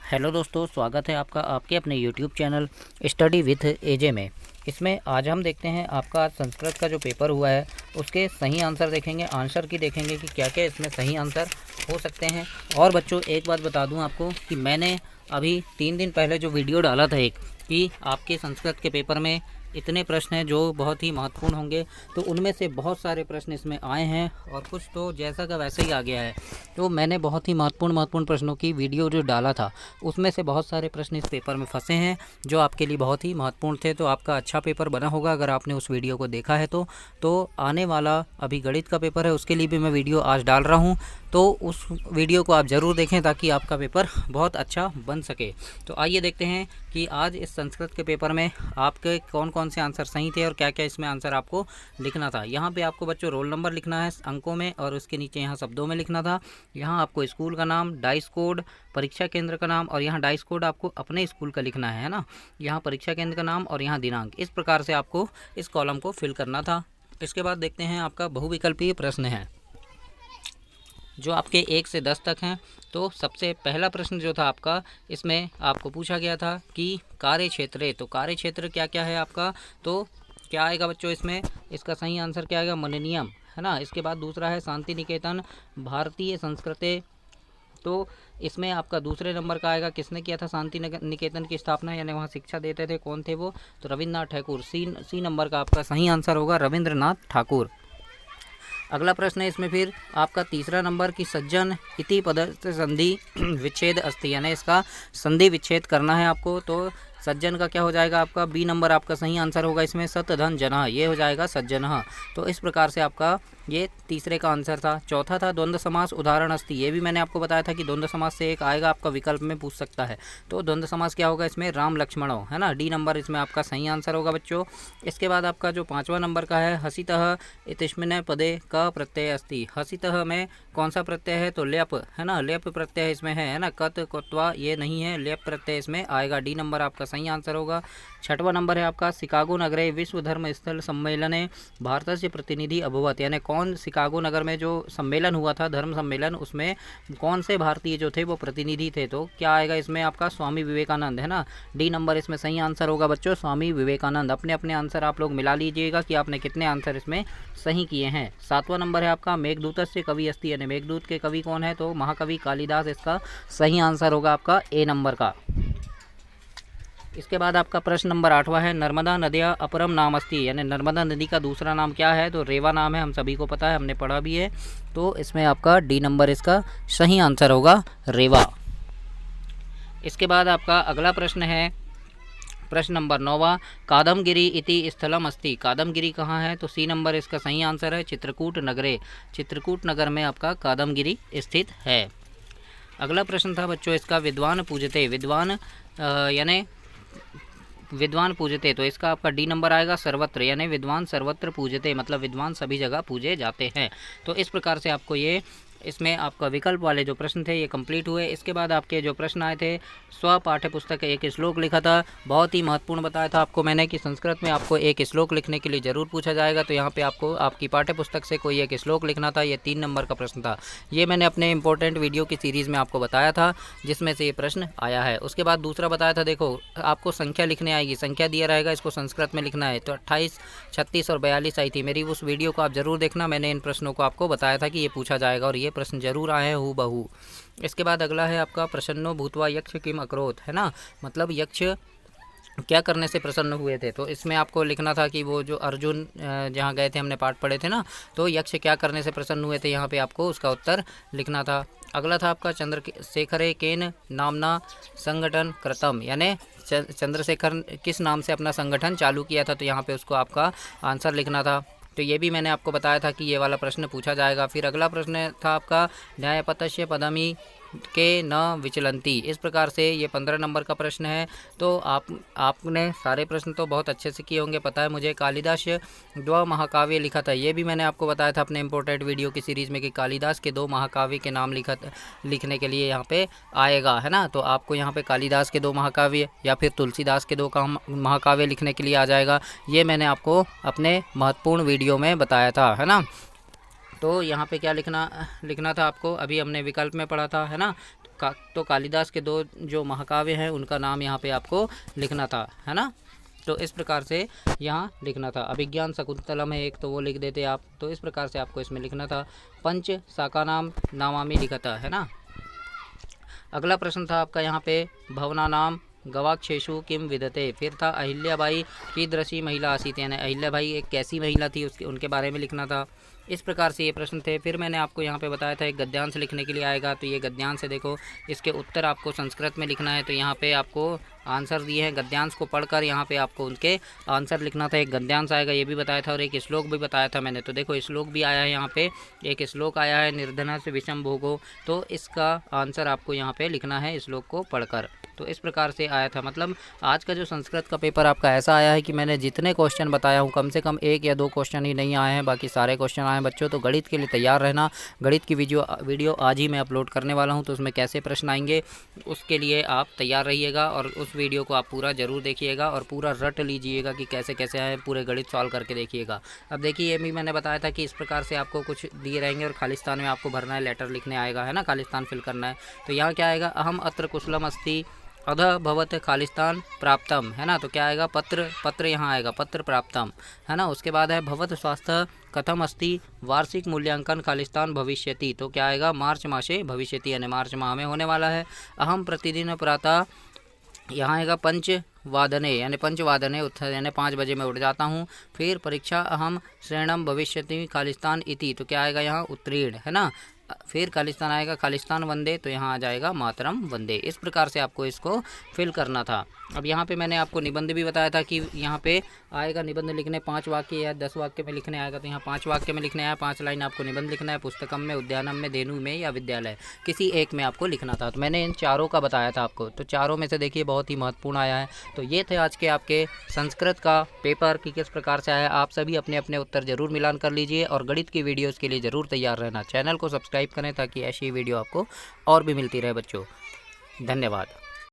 Hello दोस्तों, स्वागत है आपका आपके अपने यूट्यूब चैनल स्टडी विथ एजे में। इसमें आज हम देखते हैं आपका संस्कृत का जो पेपर हुआ है उसके सही आंसर देखेंगे, आंसर की देखेंगे कि क्या क्या इसमें सही आंसर हो सकते हैं। और बच्चों एक बात बता दूं आपको कि मैंने अभी 3 दिन पहले जो वीडियो डाला था एक कि आपके संस्कृत के पेपर में इतने प्रश्न हैं जो बहुत ही महत्वपूर्ण होंगे, तो उनमें से बहुत सारे प्रश्न इसमें आए हैं और कुछ तो जैसा का वैसा ही आ गया है। तो मैंने बहुत ही महत्वपूर्ण प्रश्नों की वीडियो जो डाला था उसमें से बहुत सारे प्रश्न इस पेपर में फंसे हैं जो आपके लिए बहुत ही महत्वपूर्ण थे। तो आपका अच्छा पेपर बना होगा अगर आपने उस वीडियो को देखा है। तो आने वाला अभी गणित का पेपर है उसके लिए भी मैं वीडियो आज डाल रहा हूँ, तो उस वीडियो को आप ज़रूर देखें ताकि आपका पेपर बहुत अच्छा बन सके। तो आइए देखते हैं कि आज इस संस्कृत के पेपर में आपके कौन कौन से आंसर सही थे और क्या क्या इसमें आंसर आपको लिखना था। यहाँ पे आपको बच्चों रोल नंबर लिखना है अंकों में और उसके नीचे यहाँ शब्दों में लिखना था। यहाँ आपको स्कूल का नाम, डाइस कोड, परीक्षा केंद्र का नाम और यहाँ डाइस कोड आपको अपने स्कूल का लिखना है ना। यहाँ परीक्षा केंद्र का नाम और यहाँ दिनांक, इस प्रकार से आपको इस कॉलम को फिल करना था। इसके बाद देखते हैं आपका बहुविकल्पीय प्रश्न है जो आपके 1 से 10 तक हैं। तो सबसे पहला प्रश्न जो था आपका, इसमें आपको पूछा गया था कि कार्य क्षेत्र, तो कार्य क्षेत्र क्या क्या है आपका, तो क्या आएगा बच्चों इसमें, इसका सही आंसर क्या आएगा, मिलेनियम है ना। इसके बाद दूसरा है शांति निकेतन भारतीय संस्कृति, तो इसमें आपका दूसरे नंबर का आएगा किसने किया था शांति निकेतन की स्थापना, यानी वहाँ शिक्षा देते थे, कौन थे वो, तो रविन्द्रनाथ ठाकुर। सी नंबर का आपका सही आंसर होगा रविंद्रनाथ ठाकुर। अगला प्रश्न है इसमें फिर आपका तीसरा नंबर की सज्जन इति पदस्य संधि विच्छेद अस्ति, यानी इसका संधि विच्छेद करना है आपको। तो सज्जन का क्या हो जाएगा आपका, बी नंबर आपका सही आंसर होगा इसमें सत धन जना, ये हो जाएगा सज्जन। तो इस प्रकार से आपका ये तीसरे का आंसर था। चौथा था द्वंद्व समास उदाहरण अस्ति, ये भी मैंने आपको बताया था कि द्वंद्व समास से एक आएगा आपका विकल्प में पूछ सकता है। तो द्वंद्व समास क्या होगा इसमें, राम लक्ष्मणो है ना, डी नंबर इसमें आपका सही आंसर होगा बच्चों। इसके बाद आपका जो 5वां नंबर का है हसितः इतिस्मिन् पदे क प्रत्यय अस्ति, हसितः में कौन सा प्रत्यय है, तो लेप है ना, लेप प्रत्यय इसमें है ना, कत कोत्वा ये नहीं है, लेप प्रत्यय इसमें आएगा, डी नंबर आपका सही आंसर होगा। 6वां नंबर है आपका शिकागो नगरे विश्व धर्म स्थल सम्मेलने भारत से प्रतिनिधि अभवत, यानी कौन शिकागो नगर में जो सम्मेलन हुआ था धर्म सम्मेलन, उसमें कौन से भारतीय जो थे वो प्रतिनिधि थे, तो क्या आएगा इसमें आपका स्वामी विवेकानंद है ना, डी नंबर इसमें सही आंसर होगा बच्चों स्वामी विवेकानंद। अपने अपने आंसर आप लोग मिला लीजिएगा कि आपने कितने आंसर इसमें सही किए हैं। 7वां नंबर है आपका मेघदूत से कवि अस्ति, यानी मेघदूत के कवि कौन है, तो महाकवि कालिदास, इसका सही आंसर होगा आपका ए नंबर का। इसके बाद आपका प्रश्न नंबर 8वां है नर्मदा नदिया अपरम नाम अस्ति, यानी नर्मदा नदी का दूसरा नाम क्या है, तो रेवा नाम है, हम सभी को पता है, हमने पढ़ा भी है। तो इसमें आपका डी नंबर इसका सही आंसर होगा रेवा। इसके बाद आपका अगला प्रश्न है प्रश्न नंबर 9वां कादमगिरी इति स्थलम अस्ति, कादमगिरी कहाँ है, तो सी नंबर इसका सही आंसर है चित्रकूट नगरे, चित्रकूट नगर में आपका कादमगिरी स्थित है। अगला प्रश्न था बच्चों इसका विद्वान पूजते, विद्वान यानी विद्वान पूजते, तो इसका आपका डी नंबर आएगा सर्वत्र, यानी विद्वान सर्वत्र पूजते, मतलब विद्वान सभी जगह पूजे जाते हैं। तो इस प्रकार से आपको ये इसमें आपका विकल्प वाले जो प्रश्न थे ये कंप्लीट हुए। इसके बाद आपके जो प्रश्न आए थे स्व पाठ्य पुस्तक एक श्लोक लिखा था, बहुत ही महत्वपूर्ण बताया था आपको मैंने कि संस्कृत में आपको एक श्लोक लिखने के लिए ज़रूर पूछा जाएगा। तो यहाँ पे आपको आपकी पाठ्य पुस्तक से कोई एक श्लोक लिखना था, ये 3 नंबर का प्रश्न था। ये मैंने अपने इंपॉर्टेंट वीडियो की सीरीज़ में आपको बताया था जिसमें से ये प्रश्न आया है। उसके बाद दूसरा बताया था, देखो आपको संख्या लिखने आएगी, संख्या दिया रहेगा, इसको संस्कृत में लिखना है। तो 28, 36 और 42 आई थी, मेरी उस वीडियो को आप ज़रूर देखना, मैंने इन प्रश्नों को आपको बताया था कि ये पूछा जाएगा और ये प्रश्न जरूर आए हैं हूबहू। इसके बाद अगला है आपका प्रसन्नो भूत्वा यक्ष किम अकरोत्, है ना, मतलब यक्ष क्या करने से प्रसन्न हुए थे। तो इसमें आपको लिखना था कि वो जो अर्जुन जहाँ गए थे, हमने पाठ पढ़े थे ना, तो यक्ष क्या करने से प्रसन्न हुए थे, यहाँ पे आपको उसका उत्तर लिखना था। अगला था आपका चंद्रशेखरे केन नामना संगठन कृतम, यानी चंद्रशेखर किस नाम से अपना संगठन चालू किया था, तो यहाँ पे उसको आपका आंसर लिखना था। तो ये भी मैंने आपको बताया था कि ये वाला प्रश्न पूछा जाएगा। फिर अगला प्रश्न था आपका न्यायपतस्य पदमी के न विचलंती, इस प्रकार से ये 15 नंबर का प्रश्न है। तो आपने सारे प्रश्न तो बहुत अच्छे से किए होंगे, पता है मुझे। कालिदास 2 महाकाव्य लिखा था, ये भी मैंने आपको बताया था अपने इंपॉर्टेंट वीडियो की सीरीज़ में कि कालिदास के 2 महाकाव्य के नाम लिखने के लिए यहाँ पे आएगा, है ना। तो आपको यहाँ पे कालिदास के 2 महाकाव्य या फिर तुलसीदास के 2 महाकाव्य लिखने के लिए आ जाएगा। ये मैंने आपको अपने महत्वपूर्ण वीडियो में बताया था, है ना। तो यहाँ पे क्या लिखना था आपको, अभी हमने विकल्प में पढ़ा था, है ना। तो कालिदास के 2 जो महाकाव्य हैं उनका नाम यहाँ पे आपको लिखना था, है ना। तो इस प्रकार से यहाँ लिखना था। अभिज्ञान शकुंतलम है एक, तो वो लिख देते आप। तो इस प्रकार से आपको इसमें लिखना था। पंच शाकानाम नामामि लिखता, है ना। अगला प्रश्न था आपका यहाँ पे, भवनानाम गवाक्षेषु किम विदते। फिर था अहिल्याबाई कीदृशी महिला आसीत, यानी अहिल्याबाई एक कैसी महिला थी उनके बारे में लिखना था। इस प्रकार से ये प्रश्न थे। फिर मैंने आपको यहाँ पे बताया था एक गद्यांश लिखने के लिए आएगा, तो ये गद्यांश है, देखो इसके उत्तर आपको संस्कृत में लिखना है। तो यहाँ पे आपको आंसर दिए हैं, गद्यांश को पढ़कर यहाँ पे आपको उनके आंसर लिखना था। एक गद्यांश आएगा, ये भी बताया था, और एक श्लोक भी बताया था मैंने। तो देखो श्लोक भी आया है यहाँ पे, एक श्लोक आया है, निर्धन से विषम भोगो। तो इसका आंसर आपको यहाँ पे लिखना है श्लोक को पढ़कर। तो इस प्रकार से आया था। मतलब आज का जो संस्कृत का पेपर आपका ऐसा आया है कि मैंने जितने क्वेश्चन बताया हूँ, कम से कम 1 या 2 क्वेश्चन ही नहीं आए हैं, बाकी सारे क्वेश्चन आए हैं बच्चों। तो गणित के लिए तैयार रहना। गणित की वीडियो आज ही मैं अपलोड करने वाला हूँ, तो उसमें कैसे प्रश्न आएंगे उसके लिए आप तैयार रहिएगा, और उस वीडियो को आप पूरा ज़रूर देखिएगा और पूरा रट लीजिएगा कि कैसे कैसे आए, पूरे गणित सॉल्व करके देखिएगा। अब देखिए, ये भी मैंने बताया था कि इस प्रकार से आपको कुछ दिए रहेंगे और खालिस्तान में आपको भरना है, लेटर लिखने आएगा, है ना, खालिस्तान फिल करना है। तो यहाँ क्या आएगा, अहम अत्र कुशलम अस्ति अध भवत खालिस्तान प्राप्तम, है ना। तो क्या आएगा, पत्र यहाँ आएगा, पत्र प्राप्तम, है ना। उसके बाद है भवत स्वास्थ्य कथम अस्ति वार्षिक मूल्यांकन खालिस्तान भविष्यति। तो क्या आएगा, मार्च मासे भविष्यति, यानी मार्च माह में होने वाला है। अहम प्रतिदिन प्रातः, यहाँ आएगा पंचवादने, यानी पंचवादने उत्थाय, यानी 5 बजे मैं उठ जाता हूँ। फिर परीक्षा अहम श्रेणम भविष्यति खालिस्तान इति। तो क्या आएगा यहाँ, उत्तीर्ण, है ना। फिर खालिस्तान आएगा, खालिस्तान वंदे, तो यहाँ आ जाएगा मातरम वंदे। इस प्रकार से आपको इसको फिल करना था। अब यहाँ पे मैंने आपको निबंध भी बताया था कि यहाँ पे आएगा निबंध लिखने 5 वाक्य या 10 वाक्य में लिखने आएगा। तो यहाँ 5 वाक्य में लिखने आया, 5 लाइन आपको निबंध लिखना है। पुस्तकम में, उद्यानम में, धेनु में या विद्यालय, किसी एक में आपको लिखना था। तो मैंने इन चारों का बताया था आपको। तो चारों में से देखिए बहुत ही महत्वपूर्ण आया है। तो ये थे आज के आपके संस्कृत का पेपर कि किस प्रकार से आया। आप सभी अपने अपने उत्तर जरूर मिलान कर लीजिए, और गणित की वीडियोज़ के लिए ज़रूर तैयार रहना। चैनल को सब्सक्राइब करें ताकि ऐसी वीडियो आपको और भी मिलती रहे बच्चों। धन्यवाद।